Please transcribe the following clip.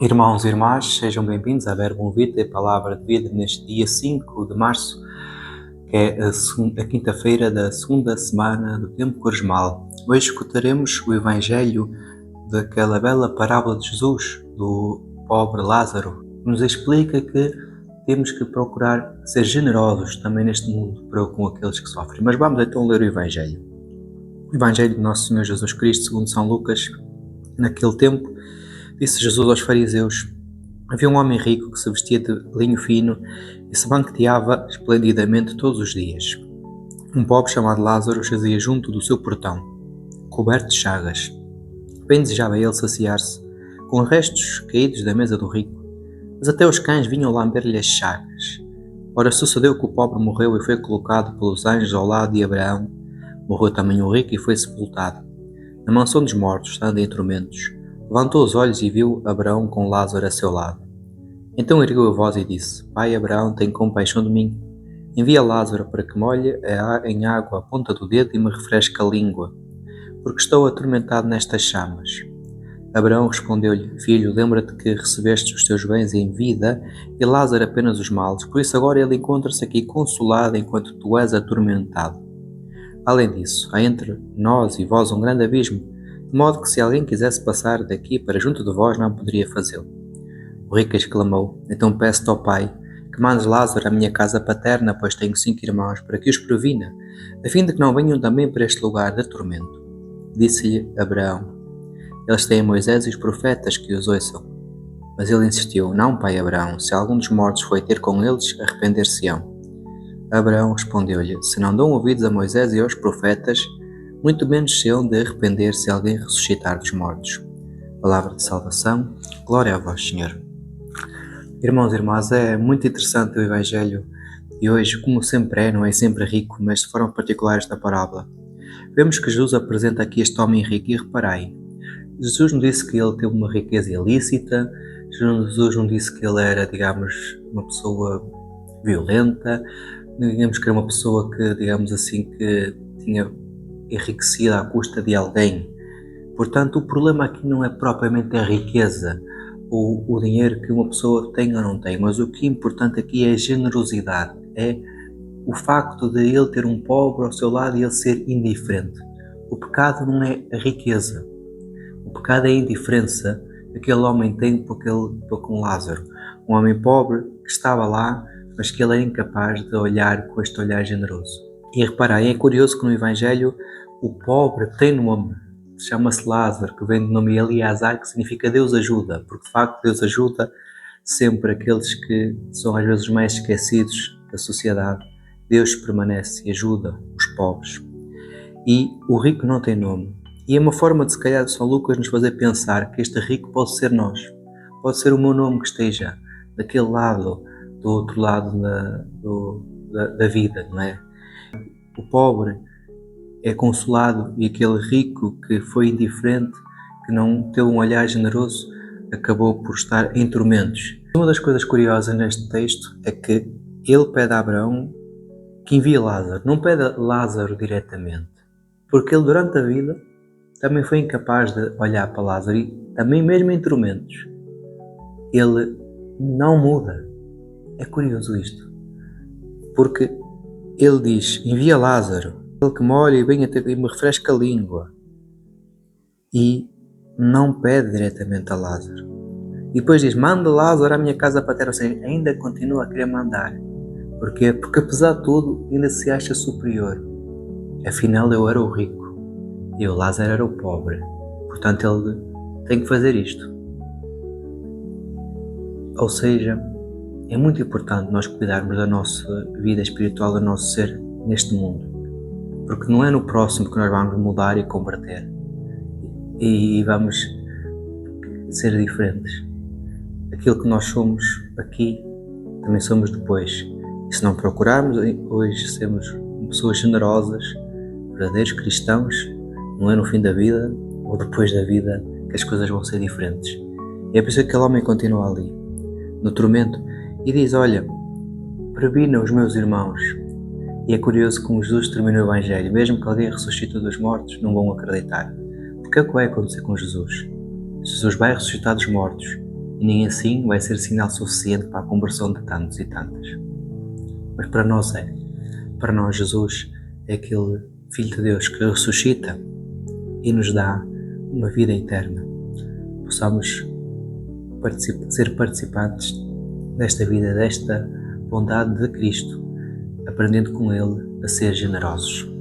Irmãos e irmãs, sejam bem-vindos à Verbo Vitae, a palavra de vida neste dia 5 de março, que é a quinta-feira da segunda semana do tempo quaresmal. Hoje escutaremos o Evangelho daquela bela parábola de Jesus, do pobre Lázaro, que nos explica que temos que procurar ser generosos também neste mundo para com aqueles que sofrem. Mas vamos então ler o Evangelho. O Evangelho de Nosso Senhor Jesus Cristo, segundo São Lucas. Naquele tempo, disse Jesus aos fariseus: havia um homem rico que se vestia de linho fino e se banqueteava esplendidamente todos os dias. Um pobre chamado Lázaro jazia junto do seu portão, coberto de chagas. Bem desejava ele saciar-se com restos caídos da mesa do rico, mas até os cães vinham lamber-lhe as chagas. Ora, sucedeu que o pobre morreu e foi colocado pelos anjos ao lado de Abraão. Morreu também o rico e foi sepultado na mansão dos mortos, estando em tormentos. Levantou os olhos e viu Abraão com Lázaro a seu lado. Então ergueu a voz e disse: Pai Abraão, tem compaixão de mim. Envia Lázaro para que molhe em água a ponta do dedo e me refresque a língua, porque estou atormentado nestas chamas. Abraão respondeu-lhe: Filho, lembra-te que recebeste os teus bens em vida e Lázaro apenas os males, por isso agora ele encontra-se aqui consolado enquanto tu és atormentado. Além disso, há entre nós e vós um grande abismo, de modo que se alguém quisesse passar daqui para junto de vós, não poderia fazê-lo. O rico exclamou: Então peço-te ao Pai que mandes Lázaro à minha casa paterna, pois tenho 5 irmãos, para que os previna, a fim de que não venham também para este lugar de tormento. Disse-lhe Abraão: Eles têm Moisés e os profetas que os ouçam. Mas ele insistiu: Não, pai Abraão, se algum dos mortos foi ter com eles, arrepender-se-ão. Abraão respondeu-lhe: Se não dão ouvidos a Moisés e aos profetas, muito menos se hão de arrepender se alguém ressuscitar dos mortos. Palavra de salvação, glória a vós, Senhor. Irmãos e irmãs, é muito interessante o Evangelho de hoje, como sempre não é sempre rico, mas de forma particular esta parábola. Vemos que Jesus apresenta aqui este homem rico e reparai, Jesus não disse que ele teve uma riqueza ilícita, Jesus não disse que ele era, digamos, uma pessoa violenta, digamos que era uma pessoa que, digamos assim, que tinha enriquecido à custa de alguém. Portanto, o problema aqui não é propriamente a riqueza ou o dinheiro que uma pessoa tem ou não tem, mas o que é importante aqui é a generosidade, é o facto de ele ter um pobre ao seu lado e ele ser indiferente. O pecado não é a riqueza, o pecado é a indiferença que aquele homem tem para com Lázaro. Um homem pobre que estava lá, mas que ele é incapaz de olhar com este olhar generoso. E reparem, é curioso que no Evangelho o pobre tem nome, chama-se Lázaro, que vem do nome Eliazar, que significa Deus ajuda, porque de facto Deus ajuda sempre aqueles que são às vezes os mais esquecidos da sociedade. Deus permanece e ajuda os pobres. E o rico não tem nome. E é uma forma de, se calhar, de São Lucas nos fazer pensar que este rico pode ser nós. Pode ser o meu nome que esteja daquele lado, do outro lado da vida, não é? O pobre é consolado e aquele rico que foi indiferente, que não teve um olhar generoso, acabou por estar em tormentos. Uma das coisas curiosas neste texto é que ele pede a Abraão que envie Lázaro. Não pede a Lázaro diretamente, porque ele durante a vida também foi incapaz de olhar para Lázaro e também mesmo em tormentos ele não muda. É curioso isto, porque ele diz: envia Lázaro, ele que molha e venha e me refresca a língua, e não pede diretamente a Lázaro. E depois diz: manda Lázaro à minha casa paterna, ou seja, ainda continua a querer mandar. Porquê? Porque apesar de tudo ainda se acha superior. Afinal eu era o rico e o Lázaro era o pobre, portanto ele tem que fazer isto. Ou seja, é muito importante nós cuidarmos da nossa vida espiritual, do nosso ser neste mundo, porque não é no próximo que nós vamos mudar e converter e vamos ser diferentes. Aquilo que nós somos aqui também somos depois, e se não procurarmos hoje sermos pessoas generosas, verdadeiros cristãos, não é no fim da vida ou depois da vida que as coisas vão ser diferentes. E é por isso que aquele homem continua ali, no tormento, e diz: olha, previna os meus irmãos. E é curioso como Jesus termina o Evangelho: mesmo que alguém ressuscite dos mortos, não vão acreditar. Porque é o que vai acontecer com Jesus? Jesus vai ressuscitar dos mortos e nem assim vai ser sinal suficiente para a conversão de tantos e tantas. Mas para nós é. Para nós Jesus é aquele Filho de Deus que ressuscita e nos dá uma vida eterna. Possamos ser participantes desta vida, desta bondade de Cristo, aprendendo com Ele a ser generosos.